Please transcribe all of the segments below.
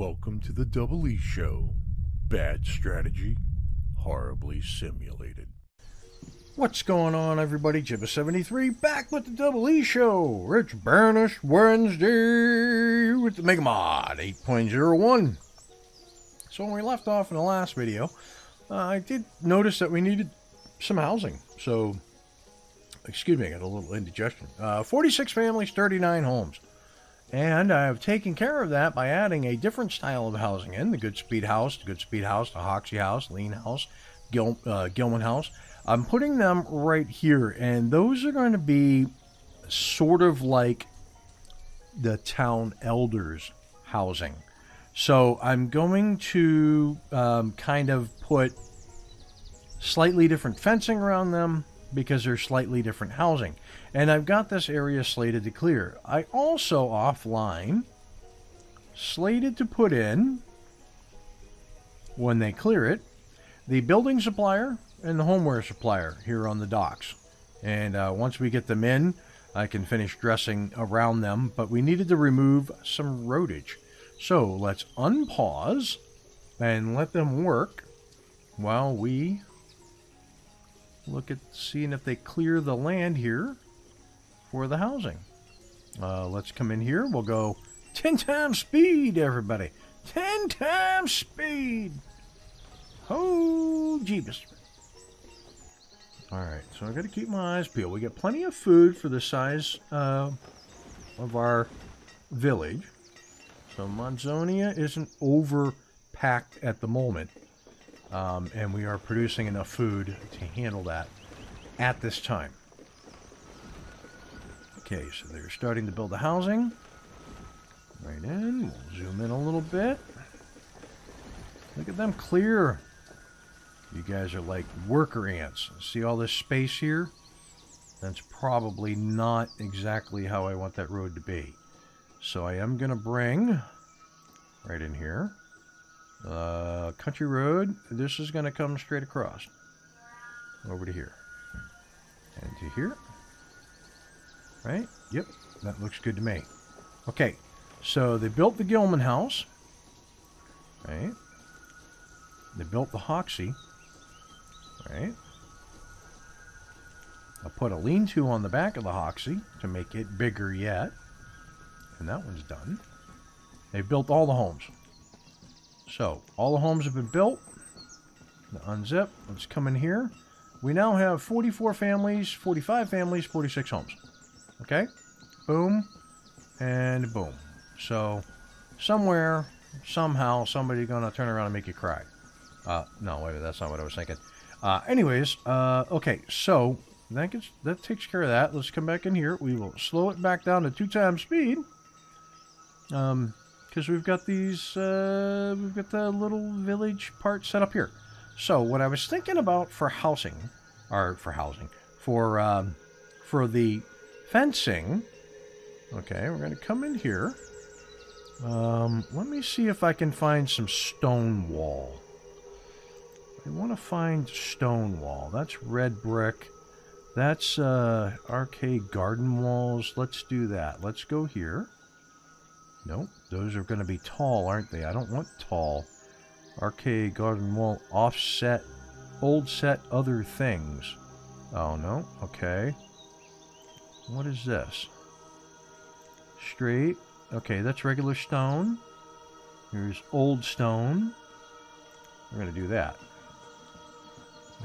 Welcome to the DoubleEShow. Bad strategy, horribly simulated. What's going on, everybody? Jibba73 back with the DoubleEShow. It's Banished Wednesday with the MegaMod 8.01. So when we left off in the last video, I did notice that we needed some housing. So, excuse me, I got a little indigestion. 46 families, 39 homes. And I've taken care of that by adding a different style of housing in. The Good Speed House, the Hoxie House, Lean House, Gilman House. I'm putting them right here, and those are going to be sort of like the town elders' housing. So I'm going to kind of put slightly different fencing around them because they're slightly different housing. And I've got this area slated to clear. I also, offline, slated to put in, when they clear it, the building supplier and the homeware supplier here on the docks. And once we get them in, I can finish dressing around them. But we needed to remove some roadage. So let's unpause and let them work while we look at seeing if they clear the land here for the housing. Let's come in here. We'll go 10 times speed, everybody. 10 times speed. Oh, jeebus. Alright, so I got to keep my eyes peeled. We got plenty of food for the size of our village. So Monzonia isn't overpacked at the moment. And we are producing enough food to handle that at this time. Okay, so they're starting to build the housing. Right in. We'll zoom in a little bit. Look at them clear. You guys are like worker ants. See all this space here? That's probably not exactly how I want that road to be. So I am going to bring right in here. Country road. This is going to come straight across. Over to here. And to here. Right? Yep. That looks good to me. Okay. So they built the Gilman house. Right? They built the Hoxie. Right? I put a lean-to on the back of the Hoxie to make it bigger yet. And that one's done. They built all the homes. So, all the homes have been built. Unzip. Let's come in here. We now have 44 families, 45 families, 46 homes. Okay? Boom. And boom. So, somewhere, somehow, somebody's going to turn around and make you cry. No, wait, that's not what I was thinking. Anyways, okay, so that takes care of that. Let's come back in here. We will slow it back down to 2 times speed. Because we've got these, we've got the little village part set up here. So what I was thinking about for housing, for the fencing. Okay, we're going to come in here. Let me see if I can find some stone wall. I want to find stone wall. That's red brick. That's arcade garden walls. Let's do that. Let's go here. Nope, those are going to be tall, aren't they? I don't want tall. Arcade garden wall offset, old set other things. Oh, no. Okay. What is this? Straight. Okay, that's regular stone. Here's old stone. We're going to do that.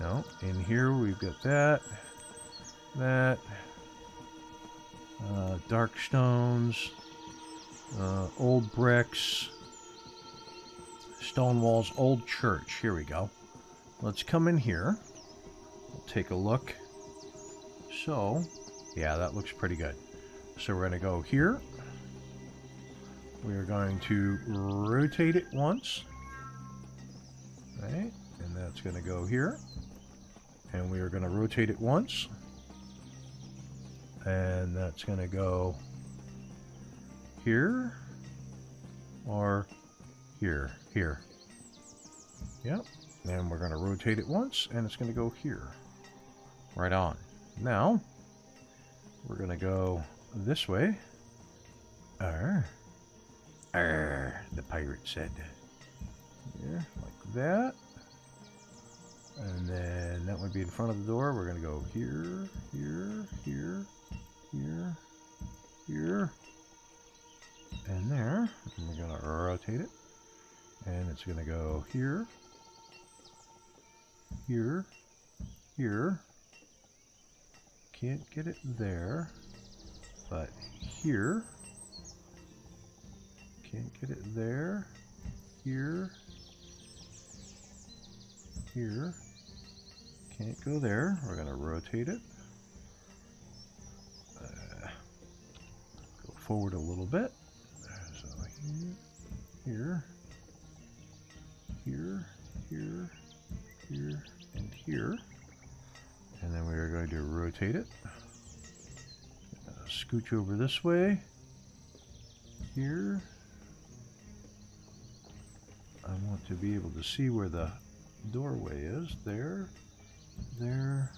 No, in here we've got that. Dark stones. Old bricks, stone walls, old church. Here we go. Let's come in here. We'll take a look. So, yeah, that looks pretty good. So we're going to go here. We are going to rotate it once. Right? And that's going to go here. And we are going to rotate it once. And that's going to go here or here. Yep. And we're going to rotate it once and it's going to go here. Right on. Now we're going to go this way. Arr, the pirate said. Here, like that. And then that would be in front of the door. We're going to go here, here, here, here, here, and there. And we're going to rotate it. And it's going to go here, here, here. Can't get it there, but here. Can't get it there, here, here. Can't go there. We're going to rotate it. Go forward a little bit. So here, here, here, here, and here. And then we are going to rotate it. Scooch over this way. Here. I want to be able to see where the doorway is. There. There.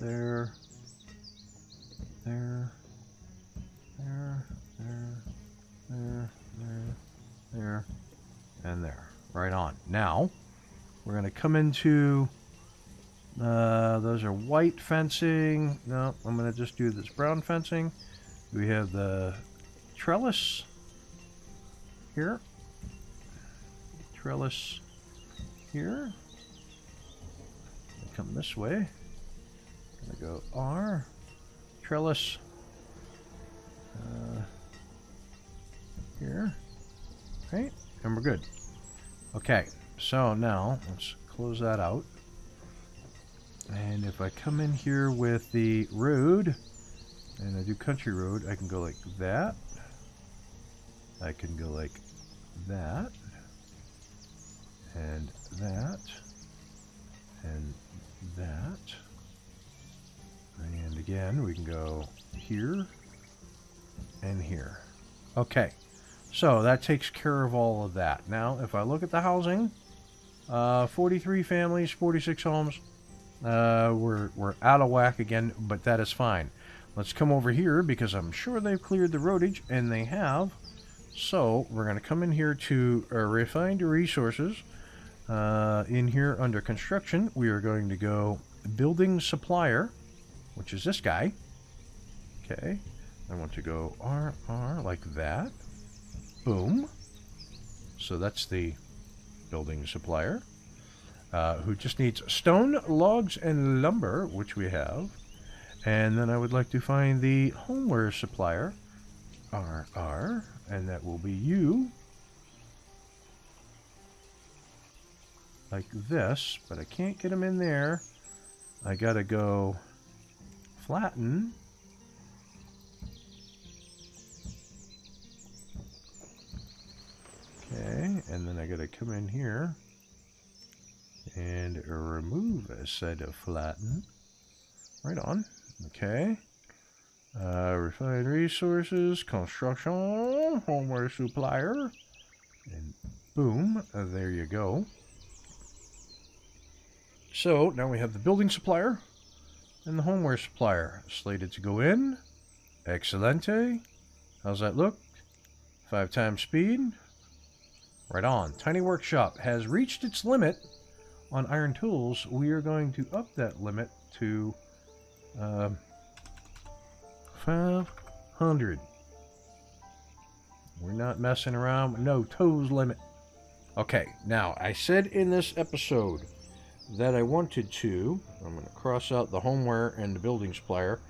There. There. There. There. There. There. There. And there. Right on. Now, we're going to come into... those are white fencing. No, I'm going to just do this brown fencing. We have the trellis here. Trellis here. Come this way. I'm going to go R. Trellis here. Right? And we're good. Okay, so now let's close that out. And if I come in here with the road, and I do country road, I can go like that. I can go like that. And that. And that. And again, we can go here and here. Okay, so that takes care of all of that. Now, if I look at the housing, 43 families, 46 homes. We're out of whack again, but that is fine. Let's come over here because I'm sure they've cleared the roadage, and they have. So we're going to come in here to refined resources. In here under construction, we are going to go building supplier, which is this guy. Okay, I want to go RR like that. Boom. So that's the building supplier. Who just needs stone, logs, and lumber, which we have. And then I would like to find the homeware supplier, RR, and that will be you. Like this, but I can't get him in there. I gotta go flatten. Okay, and then I gotta come in here and remove a set of flatten. Right on. Okay. Refined resources, construction, homeware supplier, and boom, there you go. So now we have the building supplier and the homeware supplier slated to go in. Excelente. How's that look? 5 times speed. Right on. Tiny workshop has reached its limit on iron tools. We are going to up that limit to 500. We're not messing around. No toes limit. Okay, now I said in this episode that I wanted to, I'm going to cross out the homeware and the building supplier.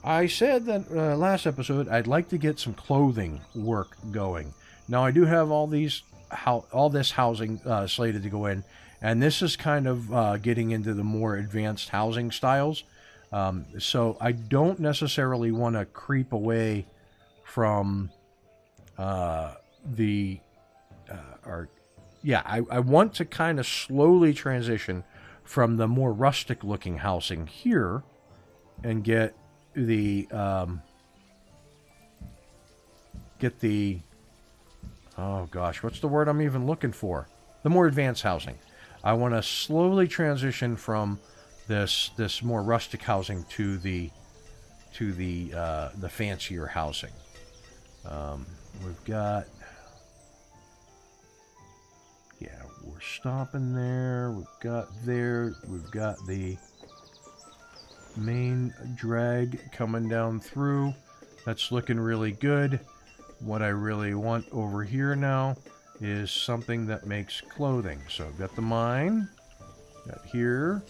I said that last episode I'd like to get some clothing work going. Now I do have all this housing slated to go in, and this is kind of getting into the more advanced housing styles. So I don't necessarily want to creep away from I want to kind of slowly transition from the more rustic looking housing here and get the oh gosh, what's the word I'm even looking for? The more advanced housing. I want to slowly transition from this more rustic housing to the fancier housing. We've got we're stopping there. We've got there. We've got the main drag coming down through. That's looking really good. What I really want over here now is something that makes clothing. So I've got the mine. Got here.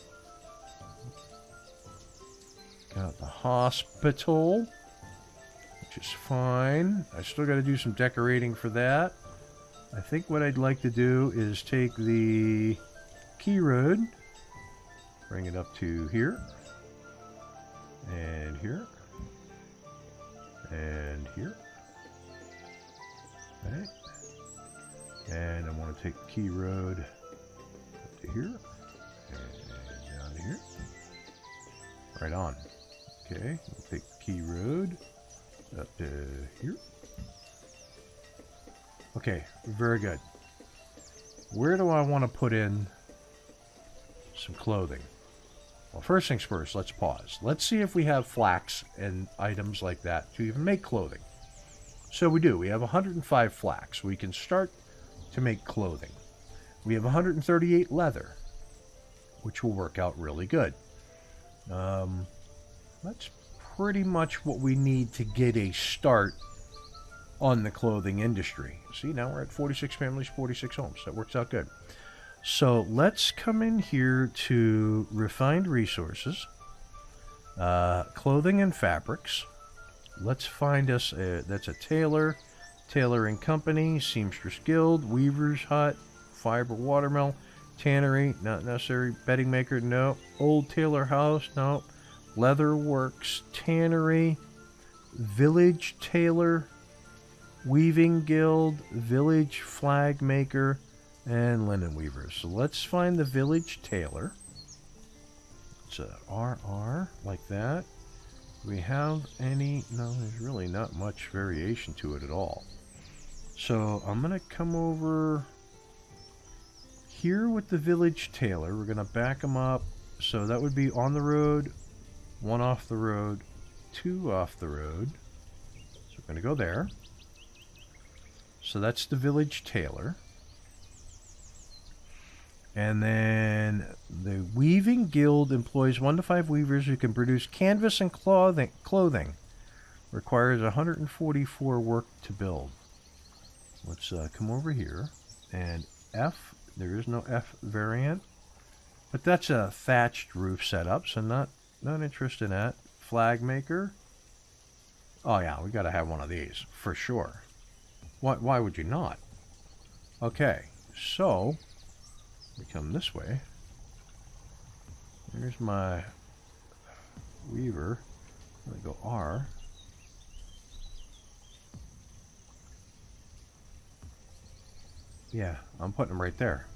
Got the hospital, which is fine. I still got to do some decorating for that. I think what I'd like to do is take the key road, bring it up to here, and here, and here. Okay. And I want to take the key road up to here, and down to here. Right on. Okay, we'll take the key road up to here. Okay, very good. Where do I want to put in some clothing? Well, first things first, let's pause. Let's see if we have flax and items like that to even make clothing. So we do. We have 105 flax. We can start to make clothing. We have 138 leather, which will work out really good. That's pretty much what we need to get a start on the clothing industry. See, now we're at 46 families, 46 homes. That works out good. So let's come in here to refined resources, clothing and fabrics. Let's find us, that's a tailor, tailoring company, seamstress guild, weaver's hut, fiber watermill, tannery, not necessary, bedding maker, no, old tailor house, no, leather works, tannery, village tailor, weaving guild, village flag maker, and linen weavers. So let's find the village tailor. It's a RR like that. Do we have any? No, there's really not much variation to it at all. So I'm gonna come over here with the village tailor. We're gonna back them up. So that would be on the road, one off the road, two off the road. So we're gonna go there. So that's the village tailor. And then the weaving guild employs 1 to 5 weavers who can produce canvas and clothing. Requires 144 work to build. Let's come over here. And F, there is no F variant. But that's a thatched roof setup, so not interested in that. Flag maker. Oh yeah, we got to have one of these, for sure. Why would you not? Okay, so we come this way. There's my weaver. I'm going to go R. Yeah, I'm putting them right there.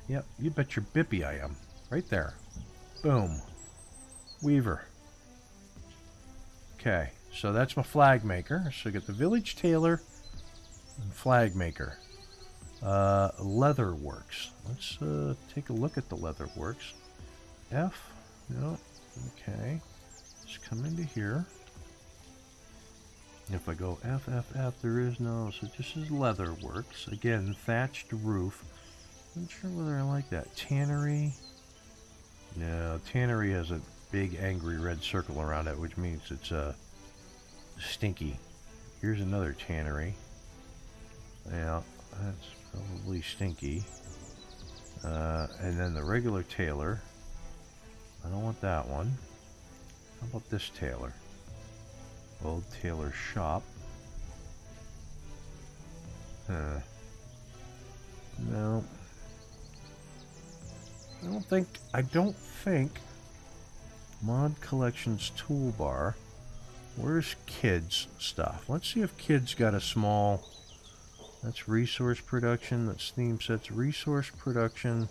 Yep, you bet your bippy I am. Right there. Boom. Weaver. Okay, so that's my flag maker. So I get the village tailor and flag maker. Leather works. Let's take a look at the leather works. F. No. Okay. Let's come into here. If I go F, F, F, there is no. So this is leather works. Again, thatched roof. I'm not sure whether I like that. Tannery. No, tannery has a big angry red circle around it, which means it's stinky. Here's another tannery. Yeah, that's probably stinky. And then the regular tailor. I don't want that one. How about this tailor? Old tailor shop. No. I don't think mod collections toolbar. Where's kids stuff? Let's see if kids got a small. That's resource production. That's theme sets. Resource production.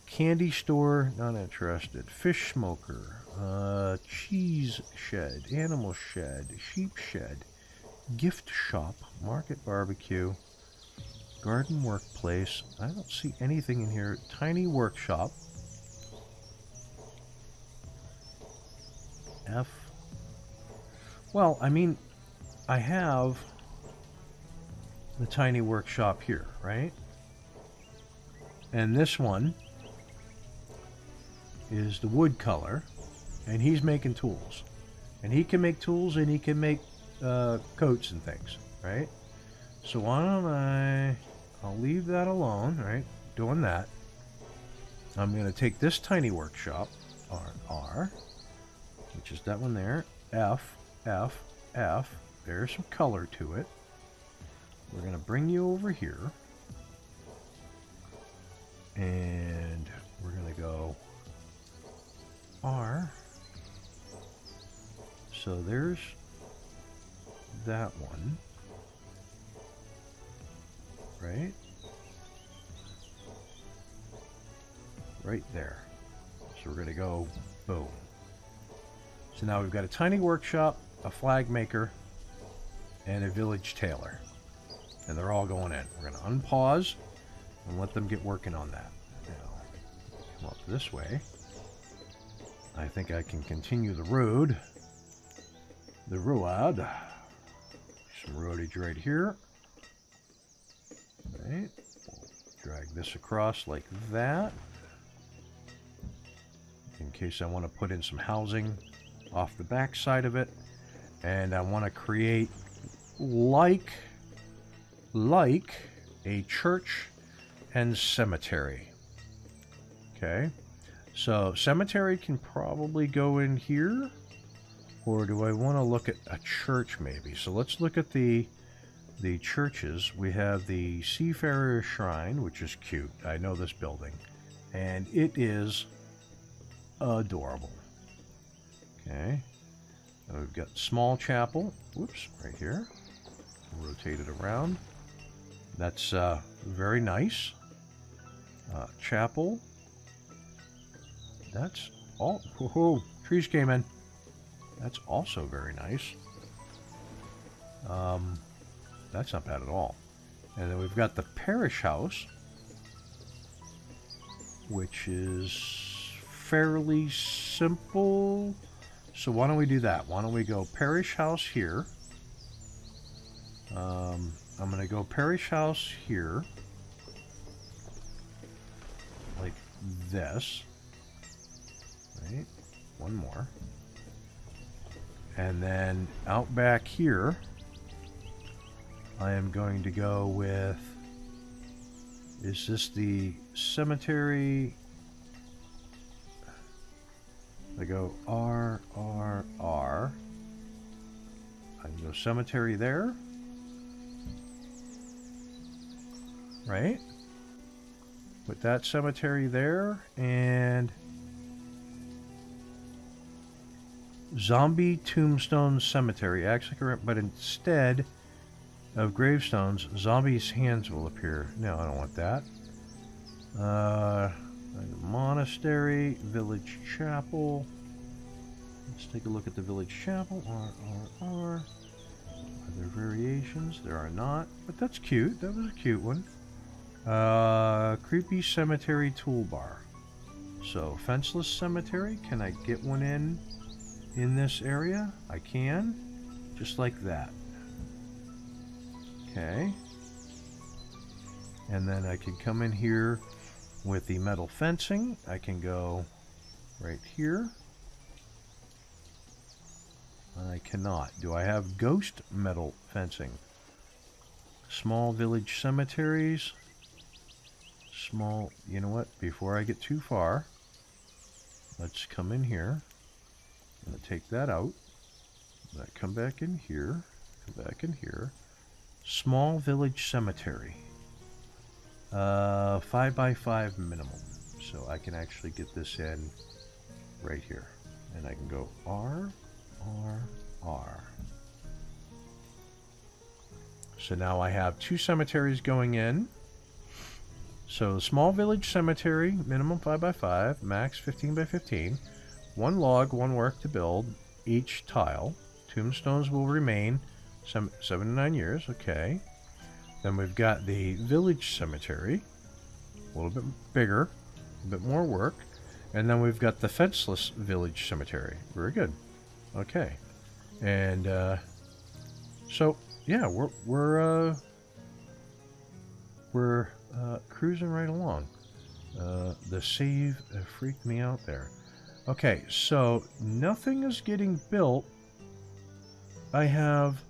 Candy store. Not interested. Fish smoker. Cheese shed. Animal shed. Sheep shed. Gift shop. Market barbecue. Garden workplace. I don't see anything in here. Tiny workshop. F. Well, I mean, I have the tiny workshop here, right? And this one is the wood color, and he's making tools. And he can make tools, and he can make coats and things, right? So why don't I'll leave that alone, right? Doing that. I'm going to take this tiny workshop, R, which is that one there, F, F, F. There's some color to it. We're going to bring you over here. And we're going to go R. So there's that one. Right? Right there. So we're going to go boom. So now we've got a tiny workshop, a flag maker, and a village tailor. And they're all going in. We're going to unpause and let them get working on that. Now, come up this way. I think I can continue the road. The road. Some roadage right here. Right. Drag this across like that. In case I want to put in some housing off the back side of it. And I want to create like a church and cemetery. Okay. So cemetery can probably go in here. Or do I want to look at a church maybe? So let's look at the churches. We have the Seafarer Shrine, which is cute. I know this building. And it is adorable. Okay. And we've got small chapel. Whoops, right here. Rotate it around. That's very nice. Chapel. That's all. Whoa, trees came in. That's also very nice. That's not bad at all. And then we've got the parish house, which is fairly simple. So why don't we do that? Why don't we go parish house here? I'm going to go parish house here. Like this. Right? One more. And then out back here, I am going to go with, is this the cemetery? I go R, R, R. I can go cemetery there. Right? Put that cemetery there, and zombie tombstone cemetery. Actually correct, but instead of gravestones, zombies' hands will appear. No, I don't want that. Monastery, village chapel. Let's take a look at the village chapel. R, R, R. Are there variations? There are not, but that's cute. That was a cute one. Creepy cemetery toolbar. So, fenceless cemetery. Can I get one in this area? I can. Just like that. Okay. And then I can come in here with the metal fencing. I can go right here. I cannot. Do I have ghost metal fencing? Small village cemeteries. Small, you know what? Before I get too far, let's come in here. I'm going to take that out. Come back in here. Come back in here. Small village cemetery. 5x5 minimum. So I can actually get this in right here. And I can go R, R, R. So now I have two cemeteries going in. So small village cemetery, minimum 5x5, max 15x15. One log, one work to build, each tile. Tombstones will remain 7 to 9 years, okay. Then we've got the village cemetery, a little bit bigger, a bit more work. And then we've got the fenceless village cemetery. Very good. Okay. And so yeah, we're we're cruising right along. The save freaked me out there. Okay, so nothing is getting built. I have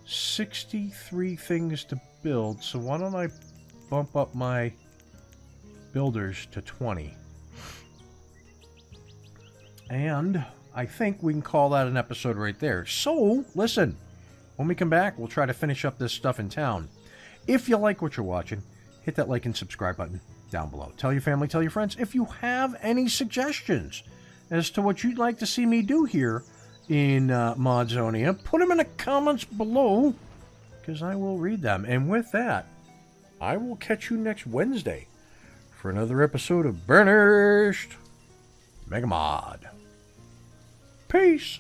63 things to build, so why don't I bump up my builders to 20? And I think we can call that an episode right there. So, listen, when we come back, we'll try to finish up this stuff in town. If you like what you're watching, hit that like and subscribe button down below. Tell your family, tell your friends. If you have any suggestions as to what you'd like to see me do here in Modzonia, put them in the comments below, because I will read them. And with that, I will catch you next Wednesday for another episode of Banished MegaMod. Peace!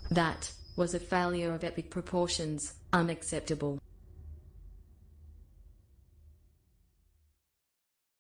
That was a failure of epic proportions. Unacceptable.